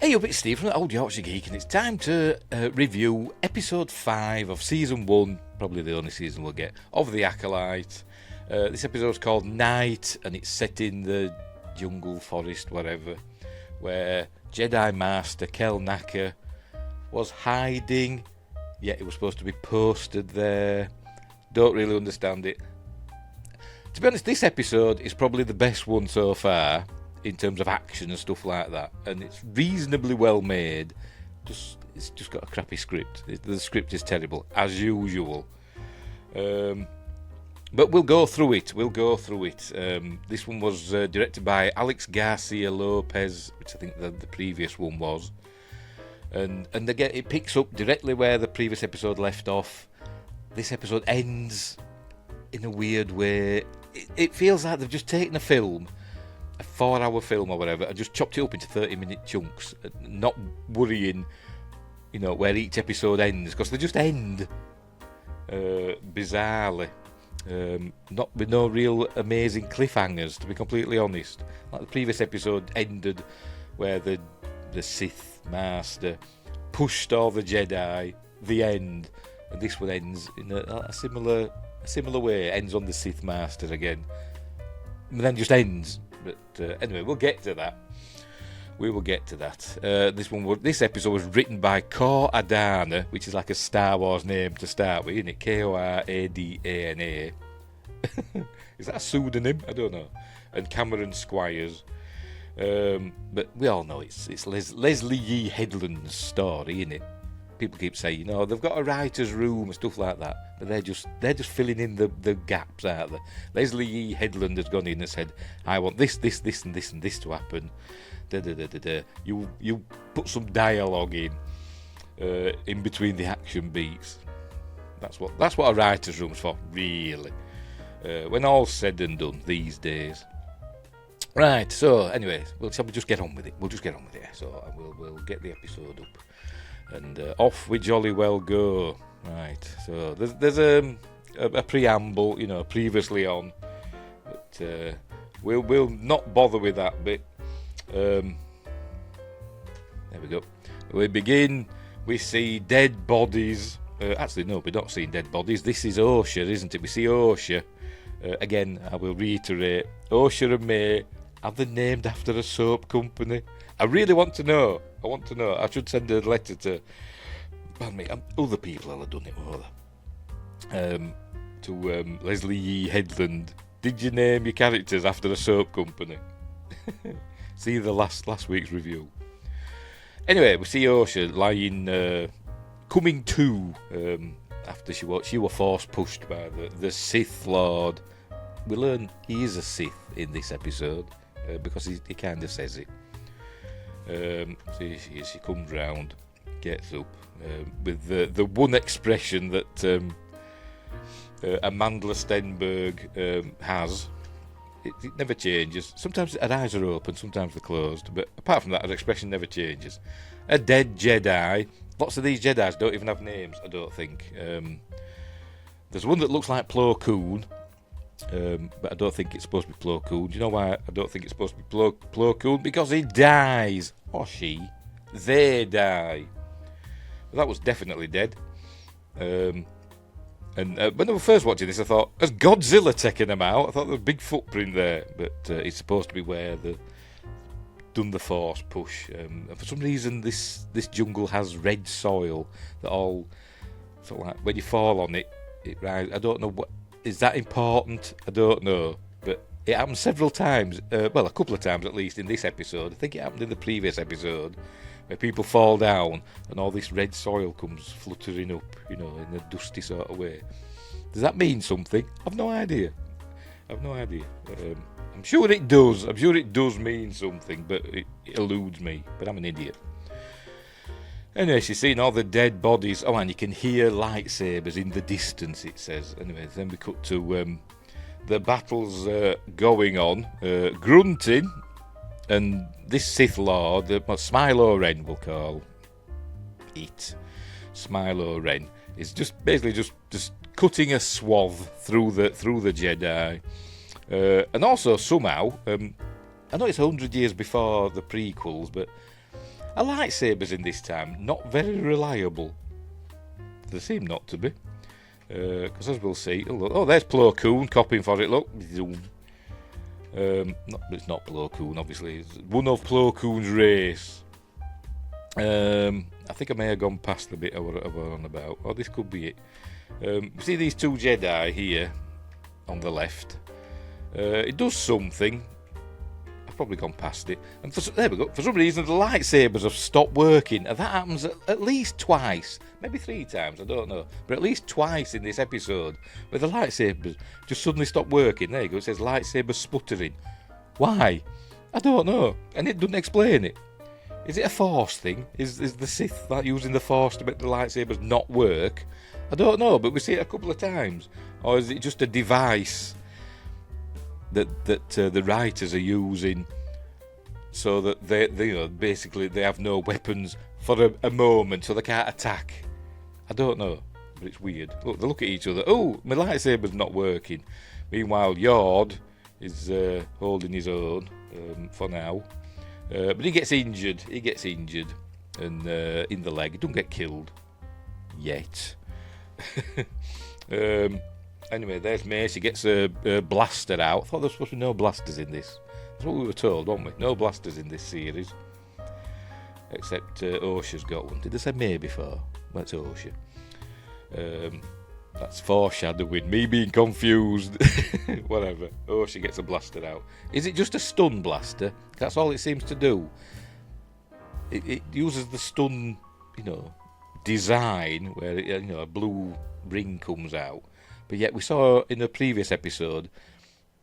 Hey up, it's Steve from the Old Yorkshire Geek, and it's time to review episode 5 of season 1, probably the only season we'll get, of The Acolyte. This episode's called Night, and it's set in the jungle, forest, whatever, where Jedi Master Kel Nacker was hiding, yet it was supposed to be posted there. Don't really understand it. To be honest, this episode is probably the best one so far, in terms of action and stuff like that, and it's reasonably well made. It's just got a crappy script. The script is terrible as usual, but we'll go through it. This one was directed by Alex Garcia Lopez, which I think the previous one was, and again it picks up directly where the previous episode left off. This episode ends in a weird way. It feels like they've just taken a 4-hour film or whatever, and just chopped it up into 30-minute chunks, not worrying, where each episode ends, because they just end bizarrely, not with no real amazing cliffhangers, to be completely honest. Like the previous episode ended where the Sith Master pushed all the Jedi, the end, and this one ends in a similar way. It ends on the Sith Master again, and then just ends. But anyway, we'll get to that. We will get to that. This episode was written by Kor Adana, which is like a Star Wars name to start with, isn't it? Koradana. Is that a pseudonym? I don't know. And Cameron Squires. But we all know it's Leslie Yee Headland's story, isn't it? People keep saying, they've got a writer's room and stuff like that, but they're just filling in the gaps, aren't they? Leslie E. Headland has gone in and said, I want this, and this to happen. You put some dialogue in between the action beats. That's what a writer's room's for, really. When all's said and done these days. Right. So anyway, shall we just get on with it? We'll just get on with it. So we'll get the episode up. And off we jolly well go. Right, so there's a preamble, previously on, but we'll not bother with that bit. There we go. We begin. We see dead bodies. Actually, no, we're not seeing dead bodies. This is Yorkshire, isn't it? We see Yorkshire. Again, I will reiterate. Yorkshire and May, are they named after a soap company? I really want to know. I should send a letter to, other people will have done it, won't they? To Leslie Yee Headland. Did you name your characters after a soap company? See the last week's review. Anyway, we see Osha lying, coming to, after she was force pushed by the Sith Lord. We learn he is a Sith in this episode, because he kind of says it. So she comes round, gets up, with the one expression that Amandla Stenberg has. It never changes. Sometimes her eyes are open, sometimes they're closed, but apart from that, her expression never changes. A dead Jedi. Lots of these Jedis don't even have names, I don't think. There's one that looks like Plo Koon, but I don't think it's supposed to be Plo Koon. Do you know why I don't think it's supposed to be Plo Koon? Because he dies. Or she. They die. That was definitely dead. And when I was first watching this, I thought, has Godzilla taken him out? I thought there was a big footprint there, but it's supposed to be where they've done the force push. And for some reason, this jungle has red soil that all sort of like when you fall on it rises. I don't know what is that important. I don't know, but it happened several times. A couple of times at least in this episode. I think it happened in the previous episode, where people fall down and all this red soil comes fluttering up, in a dusty sort of way. Does that mean something? I've no idea. I'm sure it does. I'm sure it does mean something, but it eludes me. But I'm an idiot. Anyway, she's seeing all the dead bodies. Oh, and you can hear lightsabers in the distance, it says. Anyway, then we cut to the battle's going on. Grunting. And this Sith Lord, Smilo Ren we'll call it, Smilo Ren, is just basically just cutting a swath through the Jedi, and also somehow I know it's 100 years before the prequels, but Are lightsabers in this time not very reliable? They seem not to be. Because as we'll see, oh, there's Plo Koon copying for it, look. It's not Plo Koon, obviously. It's one of Plo Koon's race. I think I may have gone past the bit I was on about. Oh, this could be it. See these two Jedi here on the left. It does something. I've probably gone past it. And there we go. For some reason, the lightsabers have stopped working. And that happens at least twice. Maybe 3 times, I don't know. But at least twice in this episode, where the lightsabers just suddenly stop working. There you go. It says lightsaber sputtering. Why? I don't know. And it doesn't explain it. Is it a Force thing? Is the Sith like using the Force to make the lightsabers not work? I don't know, but we see it a couple of times. Or is it just a device that the writers are using so that they basically they have no weapons for a moment, so they can't attack? I don't know, but it's weird. Look, they look at each other. Oh, my lightsaber's not working. Meanwhile, Yord is holding his own for now. But he gets injured. And in the leg. He doesn't get killed yet. Anyway, there's Mace. He gets a blaster out. I thought there was supposed to be no blasters in this. That's what we were told, weren't we? No blasters in this series. Except Osha's got one. Did they say May before? Well, it's Osha. That's foreshadowing. Me being confused. Whatever. Osha gets a blaster out. Is it just a stun blaster? That's all it seems to do. It uses the stun, design where a blue ring comes out. But yet we saw in a previous episode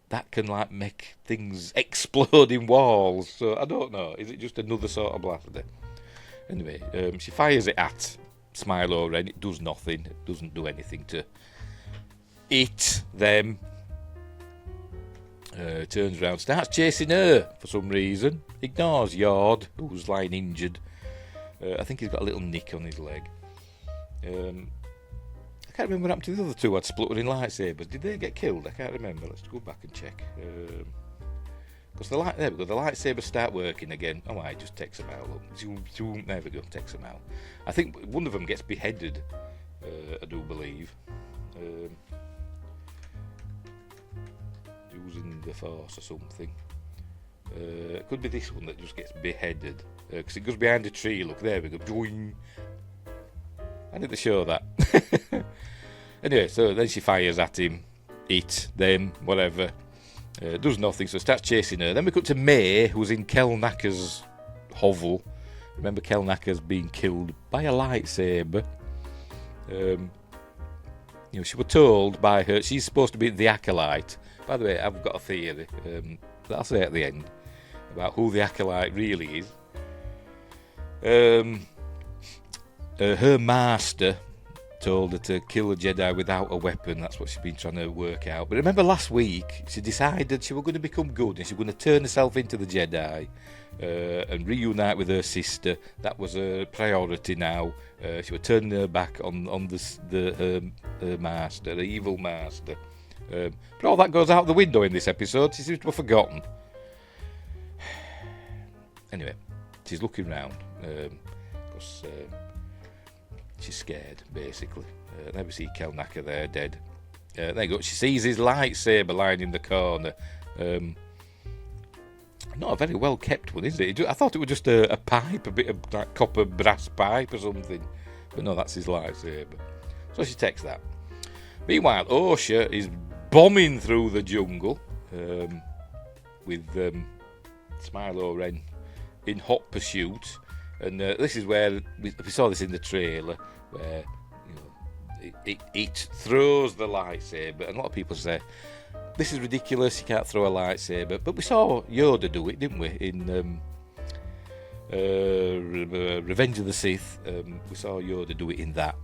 that can like make things explode in walls. So I don't know. Is it just another sort of blaster? Anyway, she fires it at Smilo Ren. It does nothing. It doesn't do anything to it, them. Turns around, starts chasing her for some reason. Ignores Yord, who's lying injured. I think he's got a little nick on his leg. I can't remember what happened to the other two had spluttering lightsabers. Did they get killed? I can't remember. Let's go back and check. Because there we go. The lightsabers start working again. Oh, it just takes them out. Look. Zoom. There we go. Takes them out. I think one of them gets beheaded. I do believe. Using the Force or something. It could be this one that just gets beheaded. Because it goes behind a tree. Look, there we go. Joing. I need to show that. Anyway, so then she fires at him. Them, whatever. Does nothing, so starts chasing her. Then we cut to May, who's in Kelnacker's hovel. Remember, Kelnacker's being killed by a lightsaber. She was told by her, she's supposed to be the Acolyte. By the way, I've got a theory that I'll say at the end about who the Acolyte really is. Her master told her to kill a Jedi without a weapon. That's what she's been trying to work out. But remember last week, she decided she was going to become good and she was going to turn herself into the Jedi and reunite with her sister. That was her priority now. She was turning her back on her master, the evil master. But all that goes out the window in this episode. She seems to have forgotten. Anyway, she's looking round because she's scared, basically. There we see Kelnacker there, dead. There you go. She sees his lightsaber lying in the corner. Not a very well kept one, is it? I thought it was just a pipe, a bit of like copper brass pipe or something. But no, that's his lightsaber. So she takes that. Meanwhile, Osha is bombing through the jungle with Smilo Ren in hot pursuit. And this is where we saw this in the trailer, where it throws the lightsaber, and a lot of people say this is ridiculous. You can't throw a lightsaber, but we saw Yoda do it, didn't we? In Revenge of the Sith, we saw Yoda do it in that.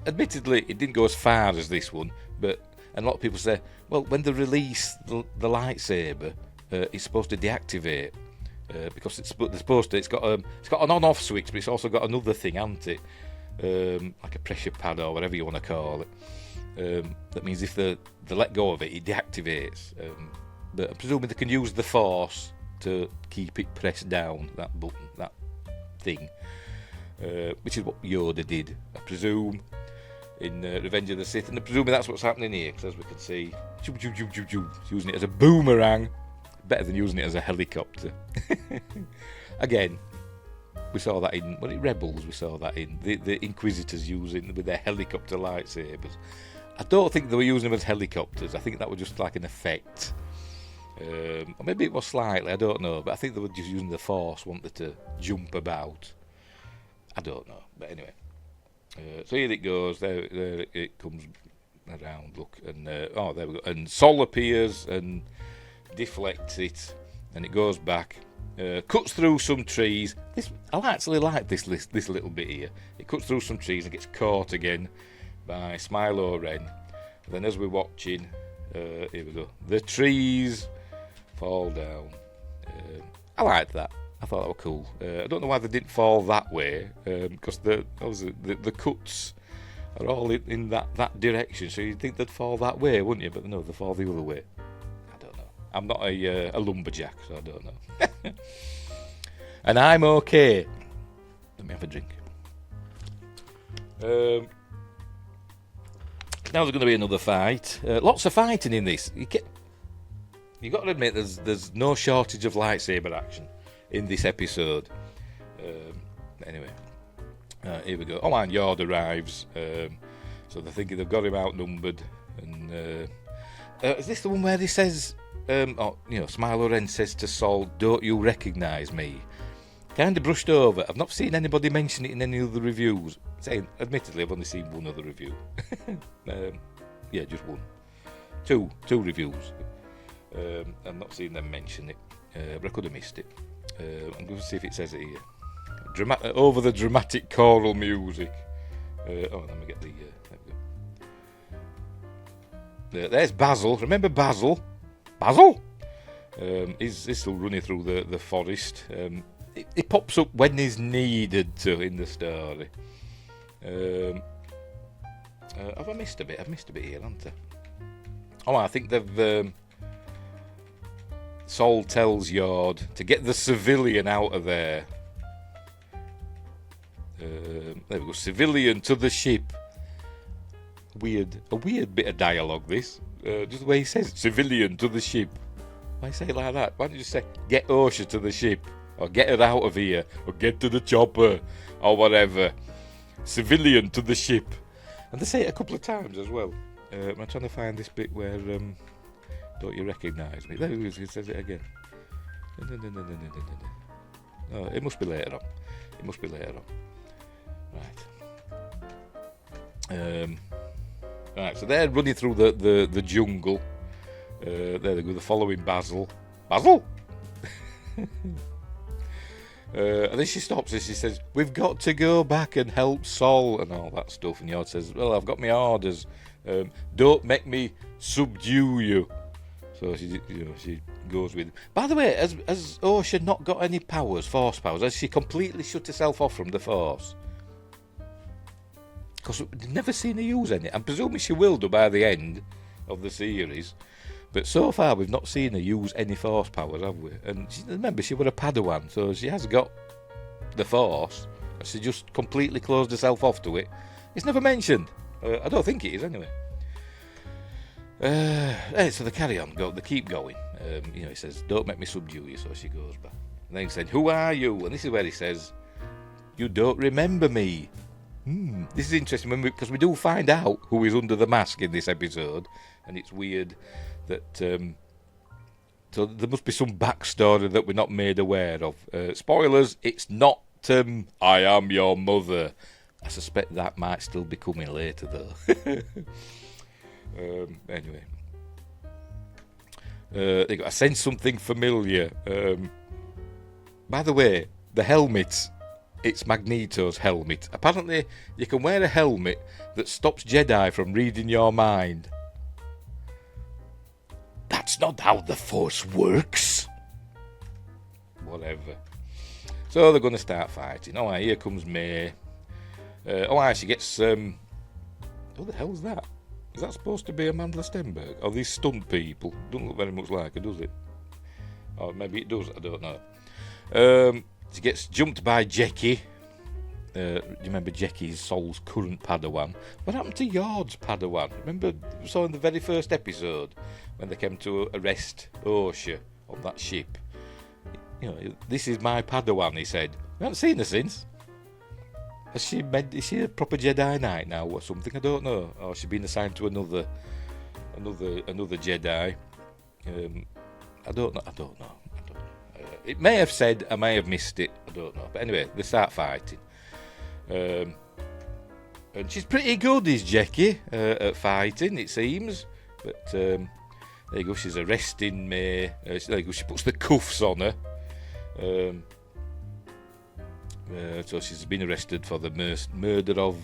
Admittedly, it didn't go as far as this one, and a lot of people say, well, when they release the lightsaber, it's supposed to deactivate. Because it's got an on-off switch, but it's also got another thing, hasn't it? Like a pressure pad or whatever you want to call it. That means if they let go of it, it deactivates. But I'm presuming they can use the Force to keep it pressed down, that button, that thing, which is what Yoda did, I presume, in Revenge of the Sith, and presumably that's what's happening here, because as we can see, using it as a boomerang, better than using it as a helicopter. Again, we saw that in Rebels. We saw that in the Inquisitors using with their helicopter lightsabers. I don't think they were using them as helicopters. I think that was just like an effect, or maybe it was slightly. I don't know, but I think they were just using the Force, wanted to jump about. I don't know, but anyway. So here it goes. There it comes around. Look, and there we go. And Sol appears and deflects it, and it goes back. Cuts through some trees. I actually like this little bit here. It cuts through some trees and gets caught again by Smilo Ren. And then as we're watching, here we go. The trees fall down. I liked that. I thought that was cool. I don't know why they didn't fall that way, because the cuts are all in that direction, so you'd think they'd fall that way, wouldn't you? But no, they fall the other way. I don't know. I'm not a lumberjack, so I don't know. And I'm okay. Let me have a drink. Now there's going to be another fight. Lots of fighting in this. You got to admit, there's no shortage of lightsaber action in this episode. Anyway, here we go. Oh, and Yord arrives. So they're thinking they've got him outnumbered. And is this the one where he says, Smilo Ren says to Sol, "Don't you recognise me?" Kind of brushed over. I've not seen anybody mention it in any other reviews. Saying, admittedly, I've only seen one other review. Just one. Two reviews. I've not seen them mention it, but I could have missed it. I'm going to see if it says it here. Over the dramatic choral music. Let me get the... there's Basil. Remember Basil? Basil? He's still running through the forest. It pops up when he's needed to in the story. Have I missed a bit? I've missed a bit here, haven't I? I think they've... Sol tells Yord to get the civilian out of there. There we go. Civilian to the ship. A weird bit of dialogue, this. Just the way he says civilian to the ship. Why say it like that? Why don't you just say get Osha to the ship? Or get her out of here? Or get to the chopper? Or whatever. Civilian to the ship. And they say it a couple of times as well. I'm trying to find this bit where... don't you recognise me? There it is, it says it again. No, it must be later on. Right. Right, so they're running through the jungle. There they go, they're following Basil. Basil? And then she stops and she says, "We've got to go back and help Sol," and all that stuff. And Yord says, "Well, I've got my orders. Don't make me subdue you." So she goes with. By the way, has Osha not got any powers, Force powers? Has she completely shut herself off from the Force? Because we've never seen her use any. I'm presuming she will do by the end of the series. But so far, we've not seen her use any Force powers, have we? And remember, she was a Padawan, so she has got the Force. She just completely closed herself off to it. It's never mentioned. I don't think it is, anyway. So they carry on, they keep going. He says, "Don't make me subdue you," so she goes back. And then he said, "Who are you?" And this is where he says, "You don't remember me." This is interesting because we do find out who is under the mask in this episode, and it's weird that so there must be some backstory that we're not made aware of. Spoilers, it's not "I am your mother." I suspect that might still be coming later though. Anyway, I sense something familiar. By the way, the helmet, it's Magneto's helmet. Apparently, you can wear a helmet that stops Jedi from reading your mind. That's not how the Force works. Whatever. So they're going to start fighting. Here comes May. She gets... Who the hell's that? Is that supposed to be Amanda Stenberg? Or these stunt people? Don't look very much like her, does it? Or maybe it does, I don't know. She gets jumped by Jackie. Do you remember Jackie's Sol's current Padawan? What happened to Yord's Padawan? Remember, we saw in the very first episode when they came to arrest Yorkshire on that ship. You know, this is my Padawan, he said. We haven't seen her since. Is she a proper Jedi Knight now or something? I don't know. Or has she been assigned to another Jedi? I don't know. It may have said, I may have missed it. I don't know. But anyway, they start fighting. And she's pretty good, is Jackie, at fighting, it seems. But there you go, she's arresting May. There you go, she puts the cuffs on her. So she's been arrested for the murder of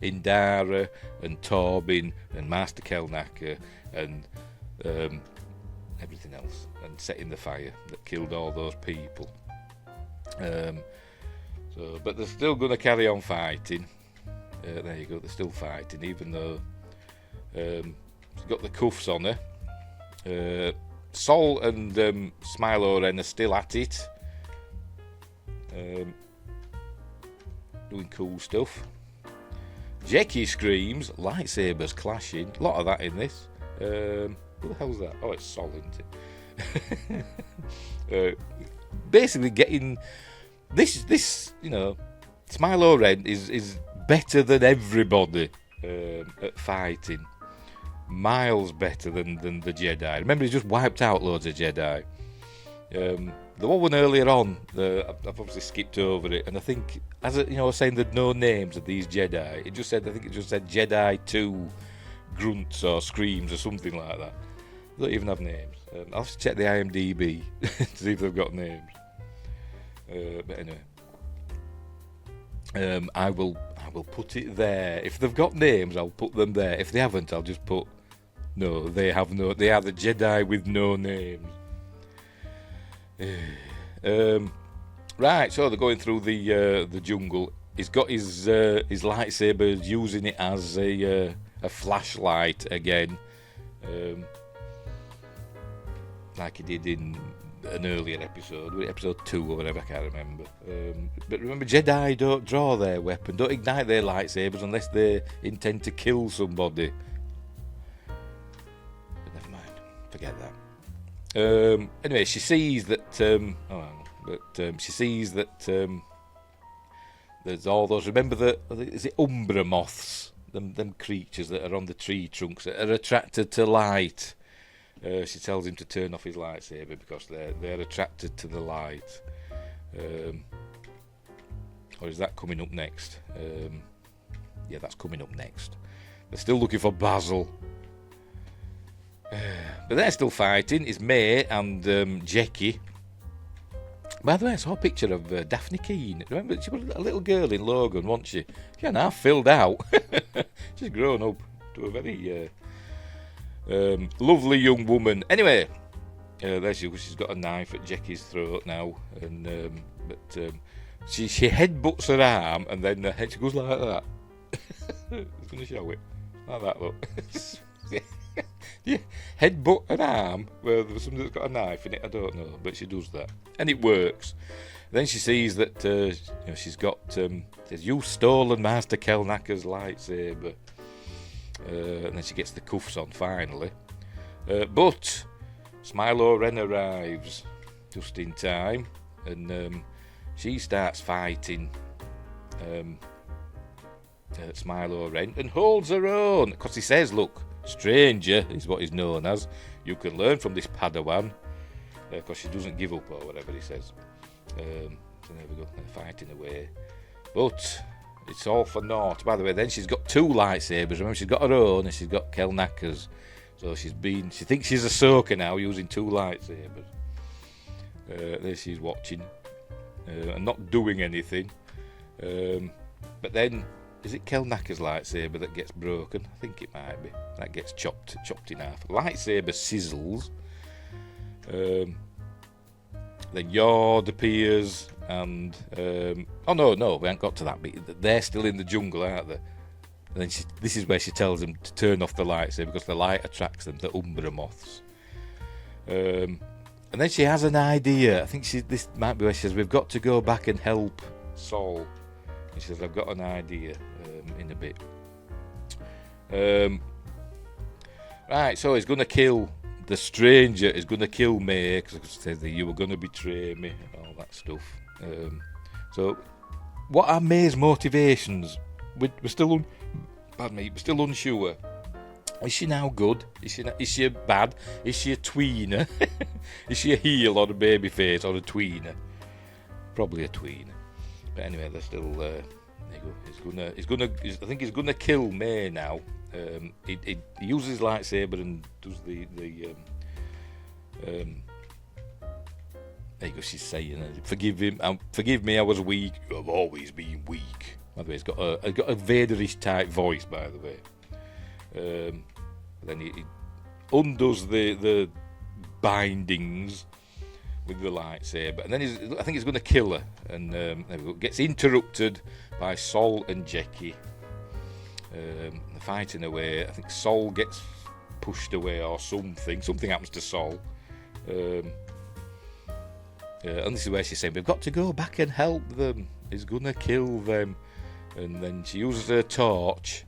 Indara and Torbin and Master Kelnacker and everything else, and setting the fire that killed all those people. But they're still going to carry on fighting. There you go, they're still fighting, even though she's got the cuffs on her. Sol and Smilo Ren are still at it. Doing cool stuff. Jackie screams, lightsabers clashing. A lot of that in this. Who the hell's that? Oh, it's Sol, isn't it? Basically getting this, you know, Smilo Ren is better than everybody at fighting. Miles better than the Jedi. Remember, he just wiped out loads of Jedi. The one earlier on, I've obviously skipped over it, and I think, as I was saying, there'd no names of these Jedi. It just said Jedi 2 grunts or screams or something like that. They don't even have names. I'll have to check the IMDb to see if they've got names. But anyway, I will put it there. If they've got names, I'll put them there. If they haven't, I'll just put no. They are the Jedi with no names. Right, so they're going through the jungle. He's got his lightsaber, using it as a flashlight again, like he did in an earlier episode 2 or whatever, I can't remember. But remember, Jedi don't draw their weapon, don't ignite their lightsabers unless they intend to kill somebody. But never mind, forget that. Anyway, she sees that. She sees that there's all those. Remember is it Umbra moths? Them creatures that are on the tree trunks that are attracted to light. She tells him to turn off his lightsaber because they're attracted to the light. Or is that coming up next? Yeah, that's coming up next. They're still looking for Basil. But they're still fighting. It's May and Jackie. By the way, I saw a picture of Daphne Keane. Remember, she was a little girl in Logan, wasn't she? She's now filled out. She's grown up to a very lovely young woman. Anyway, there she goes. She's got a knife at Jackie's throat now, and she headbutts her arm, and then she goes like that. I'm going to show it like that. Look. Yeah, headbutt an arm where somebody that's got a knife in it. I don't know, but she does that, and it works. Then she sees that she's got says, "You've stolen Master Kelnacker's lightsaber," and then she gets the cuffs on finally. But Smilo Ren arrives just in time, and she starts fighting Smilo Ren and holds her own because he says, "Look. Stranger is what he's known as. You can learn from this Padawan," because she doesn't give up or whatever he says. So there we go, they're fighting away, but it's all for naught. By the way, then she's got 2 lightsabers. Remember, she's got her own and she's got Kelnacker's. So she thinks she's Ahsoka now, using 2 lightsabers. There she's watching and not doing anything. But then, is it Kelnacker's lightsaber that gets broken? I think it might be. That gets chopped in half. Lightsaber sizzles. Then Yord appears, and oh no, we haven't got to that bit. They're still in the jungle, aren't they? And then this is where she tells them to turn off the lightsaber because the light attracts them, the Umbra moths. And And then she has an idea. I think this might be where she says, we've got to go back and help Saul. And she says, I've got an idea in a bit. Right, so he's going to kill the stranger. He's going to kill May because he says that you were going to betray me and all that stuff. So what are May's motivations? We're still unsure. Is she now good? Is she bad? Is she a tweener? Is she a heel or a baby face or a tweener? Probably a tweener. But anyway, they're still. There you go. I think he's gonna kill May now. He uses his lightsaber and does the. There you go. She's saying, "Forgive him. Forgive me. I was weak. I've always been weak." By the way, he's got a Vaderish type voice. By the way. Then he undoes the bindings with the lightsaber, and then I think he's going to kill her, and gets interrupted by Sol and Jackie. They're fighting away. I think Sol gets pushed away or something. Something happens to Sol. And this is where she's saying, we've got to go back and help them. He's going to kill them. And then she uses her torch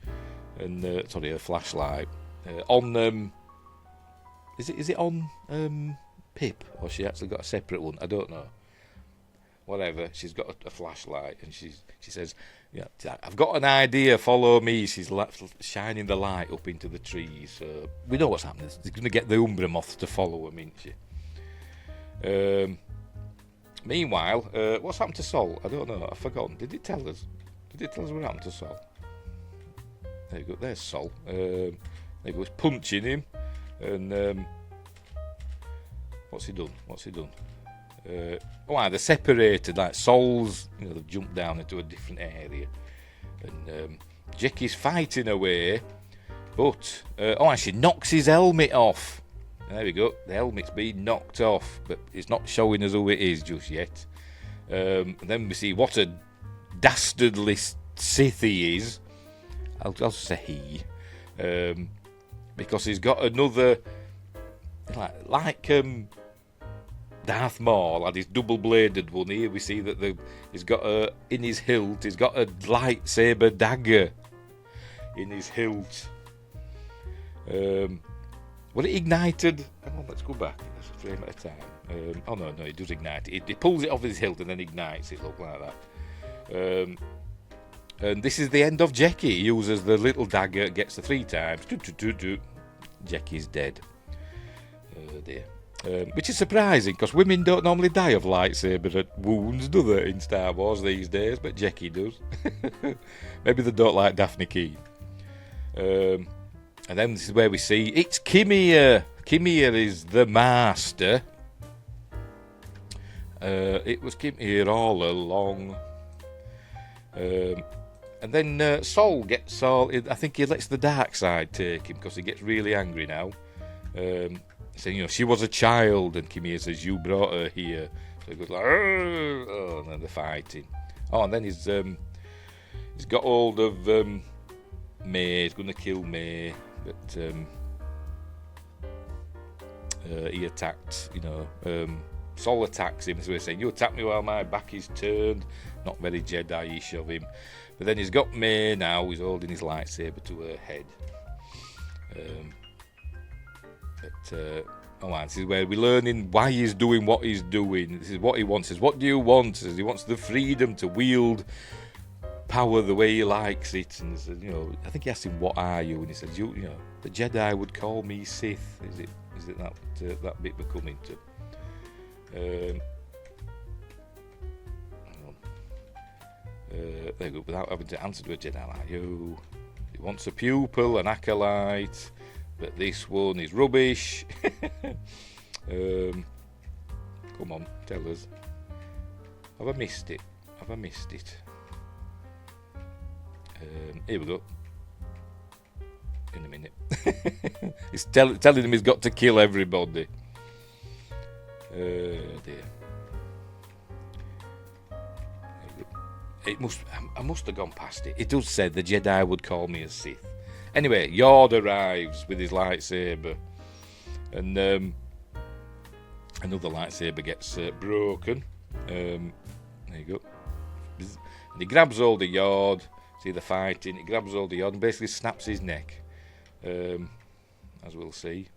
and her flashlight on is it on Pip, or she actually got a separate one? I don't know. Whatever, she's got a flashlight, and she says, "Yeah, I've got an idea. Follow me." She's shining the light up into the trees. So we know what's happening. She's going to get the Umbra moth to follow him, isn't she? Meanwhile, what's happened to Sol? I don't know. I've forgotten. Did it tell us? Did it tell us what happened to Sol? There you go. There's Sol. There you go. He's punching him, and what's he done? They're separated. Like Sol's, they've jumped down into a different area, and Jackie's fighting away, but she knocks his helmet off. There we go. The helmet's been knocked off, but it's not showing us who it is just yet. And then we see what a dastardly Sith he is. I'll say he, because he's got another, like Darth Maul had his double-bladed one. Here we see that he's got in his hilt. He's got a lightsaber dagger in his hilt. Well, it ignited. Hang on, let's go back. Let's frame at a time. No, it does ignite. He pulls it off his hilt and then ignites it. Look like that. And this is the end of Jackie. He uses the little dagger, gets the 3 times. Jackie's dead. Oh dear. Which is surprising, because women don't normally die of lightsaber wounds, do they, in Star Wars these days? But Jackie does. Maybe they don't like Daphne Keane. And then this is where we see it's Kimia. Kimia is the master. It was Kimia all along. And then Sol gets all. I think he lets the dark side take him because he gets really angry now. Saying, she was a child, and Kimia says, you brought her here. So he goes like, oh, and then they're fighting. Oh, and then he's got hold of May. He's going to kill May, but he attacked. Sol attacks him. So he's saying, you attacked me while my back is turned. Not very Jedi-ish of him. But then he's got May now. He's holding his lightsaber to her head. This is where we're learning why he's doing what he's doing. This is what he wants. Says, what do you want? Says, he wants the freedom to wield power the way he likes it. And he says, I think he asked him, what are you? And he says, the Jedi would call me Sith. Is it that bit we're coming to? There you go. Without having to answer to a Jedi like you. He wants a pupil, an acolyte. But this one is rubbish. Come on, tell us. Have I missed it? Here we go. In a minute. He's telling him he's got to kill everybody. Dear. I must have gone past it. It does say the Jedi would call me a Sith. Anyway, Yord arrives with his lightsaber, and Another lightsaber gets broken. There you go. And he grabs hold of Yord. See the fighting. He grabs hold of Yord and basically snaps his neck. As we'll see.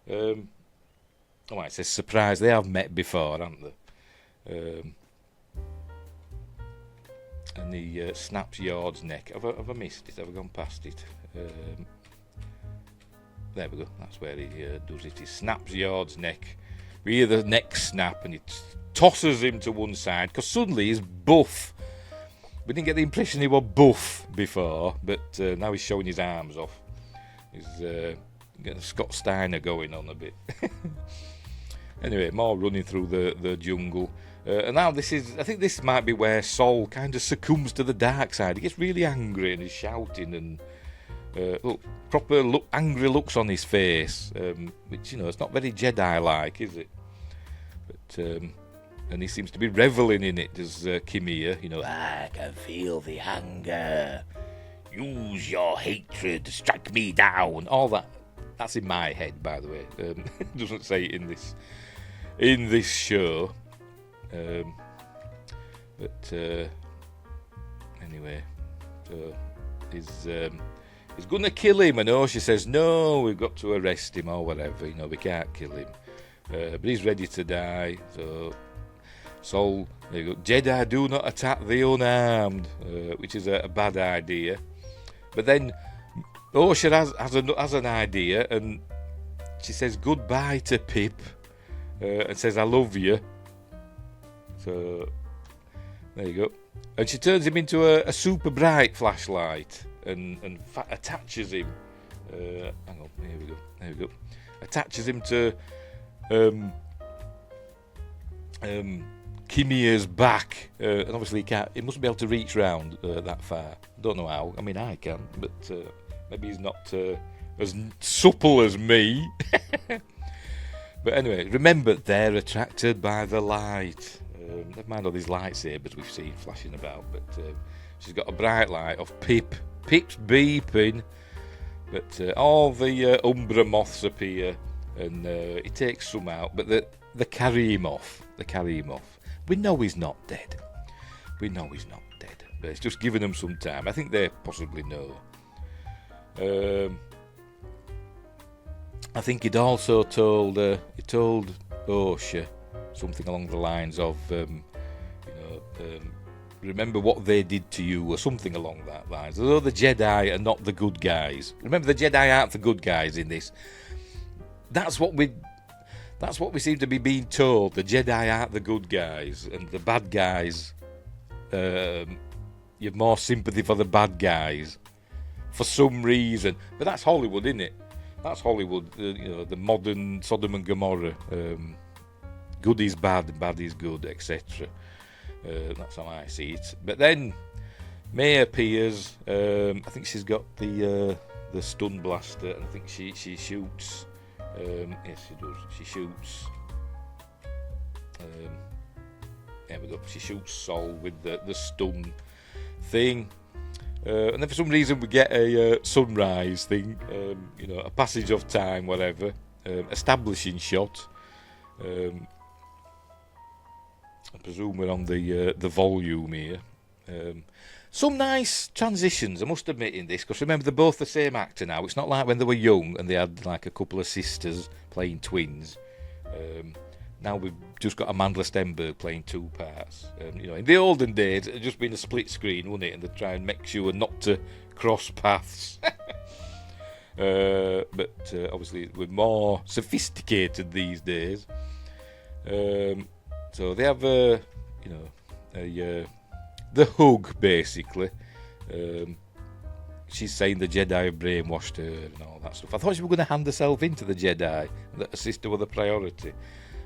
It says surprise. They have met before, haven't they? And he snaps Yord's neck. Have I missed it? Have I gone past it? There we go. That's where he does it. He snaps Yord's neck. We hear the neck snap, and he tosses him to one side because suddenly he's buff. We didn't get the impression he was buff before, but now he's showing his arms off. He's getting Scott Steiner going on a bit. Anyway, more running through the jungle. And now I think this might be where Saul kind of succumbs to the dark side. He gets really angry and he's shouting and angry looks on his face, which, it's not very Jedi-like, is it? But and he seems to be reveling in it, as Kimia, I can feel the anger. Use your hatred to strike me down. All that. That's in my head, by the way. It doesn't say it in this show. But anyway, so he's going to kill him, and Osha says, no, we've got to arrest him or whatever, we can't kill him. But he's ready to die, so Saul, there you go, Jedi do not attack the unarmed, which is a bad idea. But then Osha has an idea, and she says goodbye to Pip, and says, I love you. So, there you go. And she turns him into a super bright flashlight and attaches him. Hang on, here we go. Attaches him to Kimia's back. And obviously he mustn't be able to reach round that far. Don't know how. I mean, I can, but maybe he's not as supple as me. But anyway, remember, they're attracted by the light. Never mind all these lightsabers we've seen flashing about, but she's got a bright light of Pip. Pip's beeping, but all the Umbra moths appear, and he takes some out, but they carry him off. We know he's not dead. But it's just giving them some time. I think they possibly know. I think he'd also told Osha something along the lines of, remember what they did to you, or something along that lines. Although the Jedi are not the good guys. Remember, the Jedi aren't the good guys in this. That's what we seem to be being told. The Jedi aren't the good guys, and the bad guys. You have more sympathy for the bad guys for some reason. But that's Hollywood, isn't it? That's Hollywood. The modern Sodom and Gomorrah. Good is bad, bad is good, etc. That's how I see it. But then May appears. I think she's got the stun blaster, and I think she shoots. Yes, she does. She shoots. There we go. She shoots Saul with the stun thing. And then for some reason we get a sunrise thing. A passage of time, whatever. Establishing shot. I presume we're on the volume here. Some nice transitions, I must admit, in this, because remember, they're both the same actor now. It's not like when they were young and they had like a couple of sisters playing twins. Now we've just got Amanda Stenberg playing two parts. In the olden days, it had just been a split screen, wouldn't it? And they'd try and make sure not to cross paths. But obviously, we're more sophisticated these days. So they have, the hug, basically. She's saying the Jedi have brainwashed her and all that stuff. I thought she was going to hand herself into the Jedi, that her sister was a priority.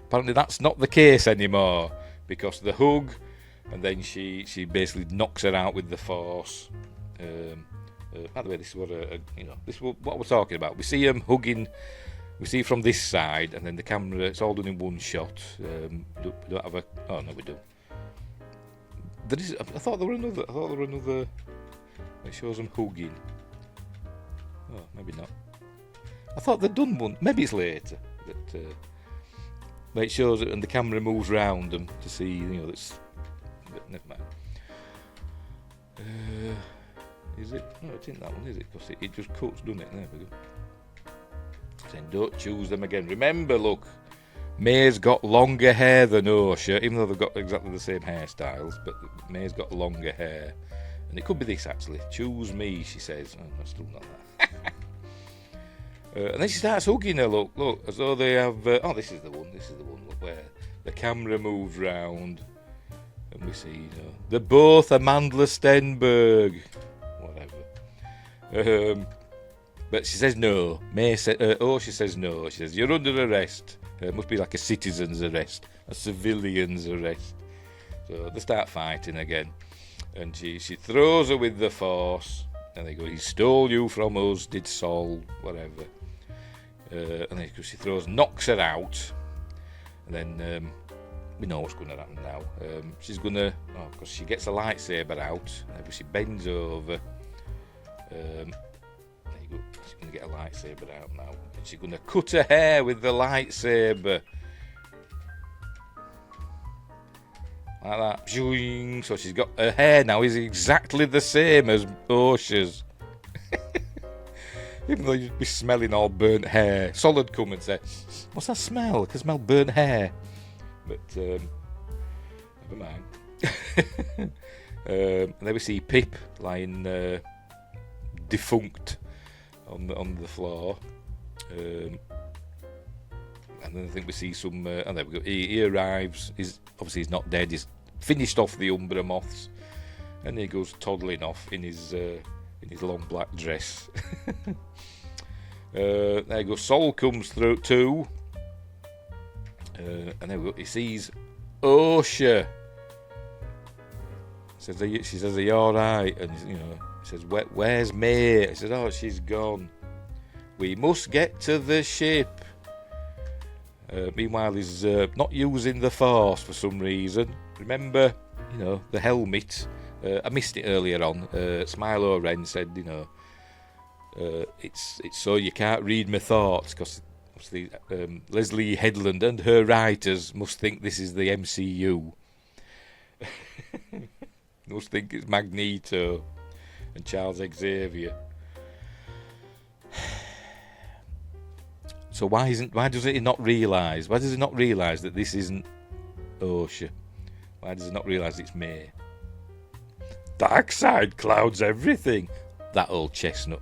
Apparently that's not the case anymore, because the hug, and then she basically knocks her out with the Force. By the way, this is what we're talking about. We see them hugging. We see from this side, and then the camera. It's all done in one shot. We don't have a. Oh no, we do. There is. I thought there were another. It shows them hugging. Oh, maybe not. I thought they'd done one. Maybe it's later. But But it shows it, and the camera moves round them to see, that's. But never mind. Is it? No, it isn't that one, is it? Because it just cuts, doesn't it? There we go. Saying, don't choose them again. Remember, look, May's got longer hair than Osha, even though they've got exactly the same hairstyles, but May's got longer hair. And it could be this, actually. Choose me, she says. Oh, no, still not that. And then she starts hugging her, look, as though they have... this is the one, look, where the camera moves round, and we see, they're both Amanda Stenberg. Whatever. But she says no. She says no. She says, you're under arrest. It must be like a citizen's arrest, a civilian's arrest. So they start fighting again. And she throws her with the force. And they go, he stole you from us, did Saul, whatever. And then she knocks her out. And then we know what's going to happen now. She's going to, because she gets a lightsaber out. And she bends over. There you go. She's going to get a lightsaber out now. And she's going to cut her hair with the lightsaber. Like that. So she's got, her hair now is exactly the same as Osha's. Even though you'd be smelling all burnt hair. Solid come and say, what's that smell? I can smell burnt hair. But, never mind. And then we see Pip lying defunct on the floor. And then I think we see some... and there we go. He arrives. Obviously, he's not dead. He's finished off the Umbra moths. And he goes toddling off in his long black dress. There you go. Sol comes through too. And there we go. He sees Osha. She says, are you alright? And he says, where's May? He says, oh, she's gone. We must get to the ship. Meanwhile, he's not using the Force for some reason. Remember, the helmet. I missed it earlier on. Smilo Wren said, it's so you can't read my thoughts, because obviously Leslie Headland and her writers must think this is the MCU. Must think it's Magneto and Charles Xavier. So why does he not realise? Why does he not realise that this isn't Osha? Why does he not realise it's May? Dark side clouds everything. That old chestnut.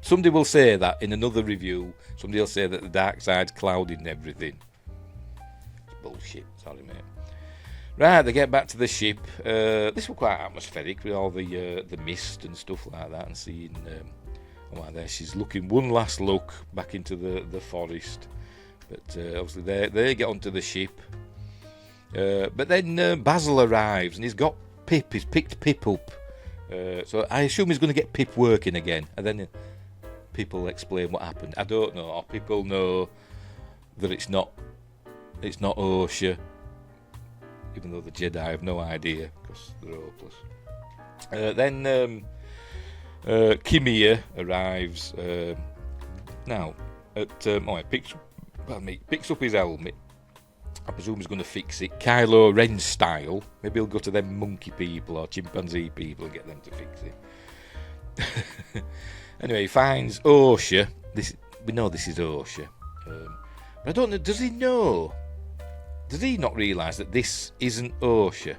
Somebody will say that in another review. Somebody will say that the dark side's clouding everything. It's bullshit. Sorry, mate. Right, they get back to the ship. This was quite atmospheric with all the mist and stuff like that, and seeing. There she's looking one last look back into the forest. But obviously they get onto the ship. But then Basil arrives and he's got Pip. He's picked Pip up. So I assume he's going to get Pip working again. And then people explain what happened. I don't know. Or people know that it's not Osha. Even though the Jedi have no idea because they're hopeless. Then Kimia arrives now at he picks up his helmet. I presume he's going to fix it Kylo Ren style. Maybe he'll go to them monkey people or chimpanzee people and get them to fix it. Anyway, he finds Osha. We know this is Osha. But I don't know, does he know? Does he not realise that this isn't Osha?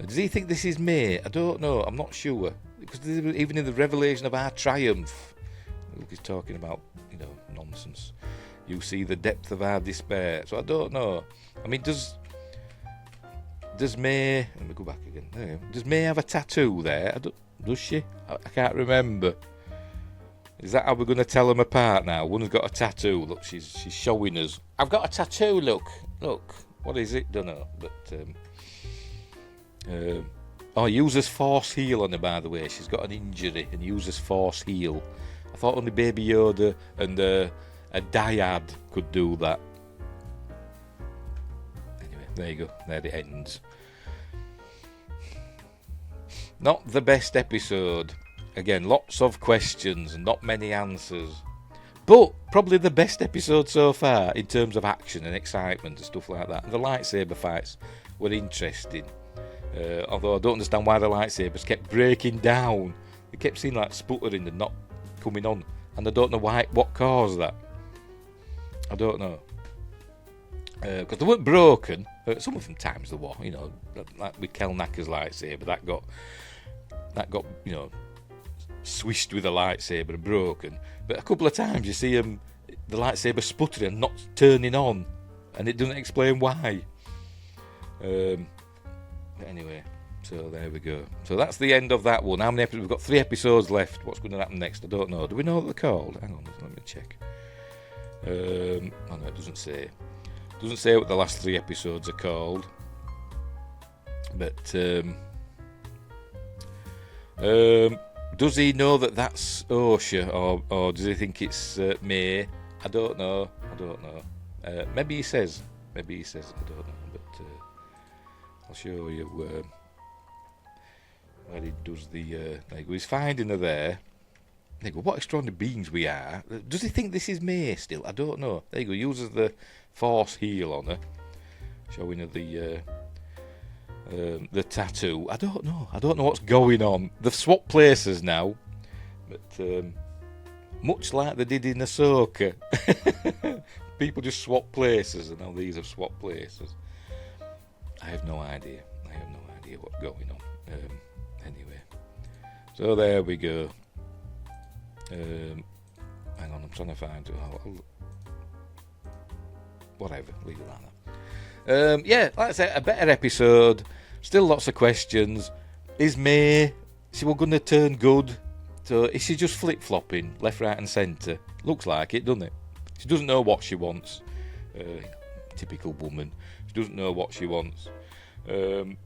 Does he think this is May? I don't know. I'm not sure. Because even in the revelation of our triumph, Luke is talking about, nonsense. You see the depth of our despair. So I don't know. I mean, does May... Let me go back again. There you go. Does May have a tattoo there? Does she? I can't remember. Is that how we're going to tell them apart now? One's got a tattoo. Look, she's showing us. I've got a tattoo, look. Look. What is it? Don't know. But... he uses Force Heal on her, by the way. She's got an injury and uses Force Heal. I thought only Baby Yoda and a dyad could do that. Anyway, there you go. There it ends. Not the best episode. Again, lots of questions and not many answers. But probably the best episode so far in terms of action and excitement and stuff like that. And the lightsaber fights were interesting. Although I don't understand why the lightsabers kept breaking down. They kept seeming like sputtering and not coming on. And I don't know what caused that. I don't know. Because they weren't broken. Some of them times they were, you know, like with Kelnacker's lightsaber, that got swished with a lightsaber and broken. But a couple of times you see the lightsaber sputtering and not turning on, and it doesn't explain why. But anyway, so there we go. So that's the end of that one. How many episodes? We've got 3 episodes left. What's going to happen next? I don't know. Do we know what they're called? Hang on, let me check. Oh no, it doesn't say. It doesn't say what the last 3 episodes are called. But does he know that that's Osha, or does he think it's May? I don't know. Maybe he says. I don't know. But I'll show you where he does the. He's finding her there. There you go. What extraordinary beings we are. Does he think this is May still? I don't know. There you go. He uses the force heal on her, showing her the tattoo. I don't know what's going on. They've swapped places now, but much like they did in Ahsoka, people just swap places, and now these have swapped places. I have no idea what's going on. Anyway, so there we go. Hang on, I'm trying to find. Whatever, leave it like that. Yeah, like I said, a better episode. Still lots of questions. Is May, she was going to turn good? So is she just flip-flopping left, right and centre? Looks like it, doesn't it? She doesn't know what she wants. Typical woman. She doesn't know what she wants. Is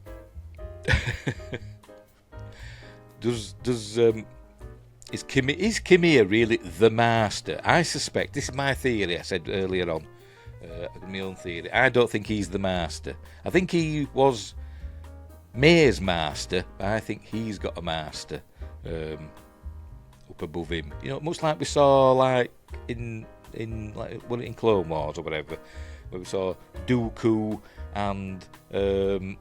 Kimia really the master? I suspect, this is my theory, I said earlier on, my own theory. I don't think he's the master. I think he was May's master, but I think he's got a master up above him. You know, much like we saw like in Clone Wars or whatever, where we saw Dooku and Asajj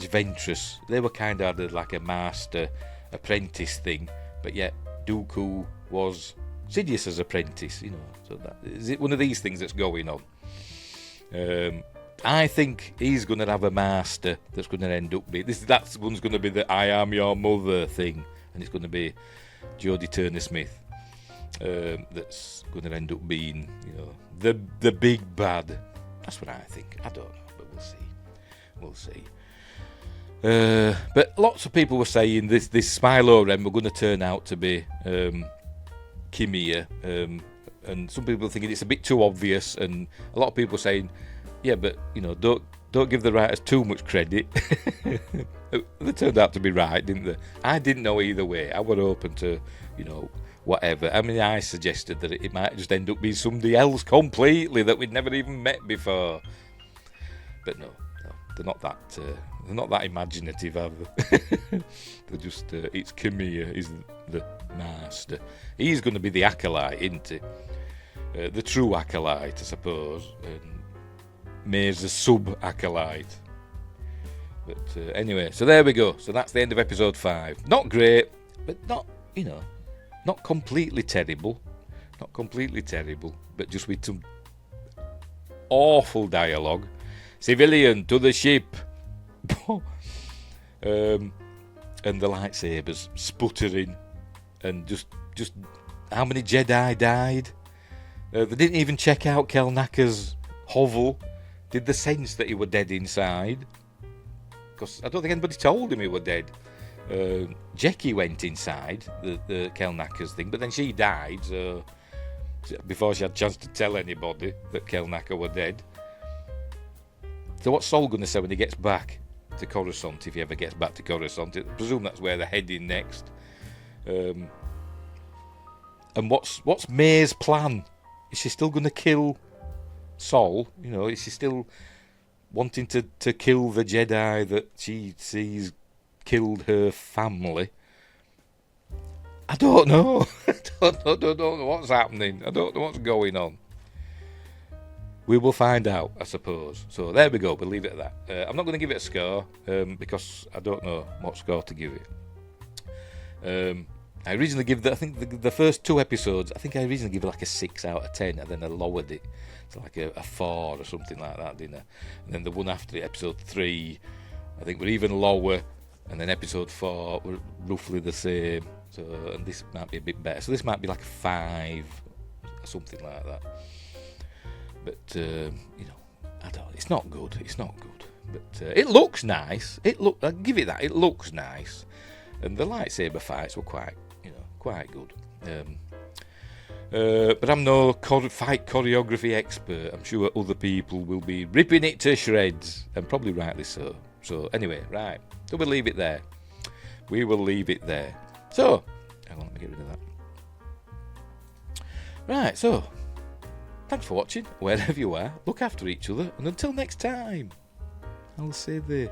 Ventress. They were kind of like a master apprentice thing, but yet Dooku was Sidious's apprentice, you know. So that is it. One of these things that's going on. I think he's going to have a master that's going to end up being that one's going to be the "I am your mother" thing, and it's going to be Jodie Turner-Smith. That's going to end up being, you know, the big bad. That's what I think. I don't know, but we'll see. But lots of people were saying this Smilo Ren were going to turn out to be Kimia, and some people are thinking it's a bit too obvious, and a lot of people are saying, yeah, but you know, don't give the writers too much credit. They turned out to be right, didn't they? I didn't know either way. I was open to, you know, whatever. I mean, I suggested that it might just end up being somebody else completely that we'd never even met before. But no, they're not that. They're not that imaginative, are they? They're just. It's Kimia is the master. He's going to be the acolyte, isn't he? The true acolyte, I suppose. And May's the sub-acolyte. But anyway, so there we go. So that's the end of episode 5. Not great, but not, you know, not completely terrible. Not completely terrible, but just with some awful dialogue. Civilian to the ship. And the lightsabers sputtering, and just how many Jedi died? They didn't even check out Kelnacker's hovel. Did they sense that he was dead inside? Because I don't think anybody told him he was dead. Jecki went inside the Kelnacker's thing, but then she died, so before she had a chance to tell anybody that Kelnacker was dead. So what's Sol going to say when he gets back to Coruscant, if he ever gets back to Coruscant? I presume that's where they're heading next. And what's May's plan? Is she still going to kill Sol? You know, is she still wanting to kill the Jedi that she sees killed her family? I don't know. Don't know what's happening. I don't know what's going on. We will find out, I suppose. So there we go. We'll leave it at that. I'm not going to give it a score because I don't know what score to give it. I originally give I think the first 2 episodes, I think I originally give it like a 6 out of 10, and then I lowered it to like a 4 or something like that, didn't I? And then the one after it, episode 3, I think we're even lower, and then episode 4 were roughly the same. So, and this might be a bit better. So this might be like a 5 or something like that. But I don't. It's not good. It's not good. But it looks nice. I'll give it that. It looks nice, and the lightsaber fights were quite good. But I'm no fight choreography expert. I'm sure other people will be ripping it to shreds, and probably rightly so. So anyway, right. So we'll leave it there. We will leave it there. So, hang on, let me get rid of that. Right. So, thanks for watching. Wherever you are, look after each other, and until next time, I'll say this.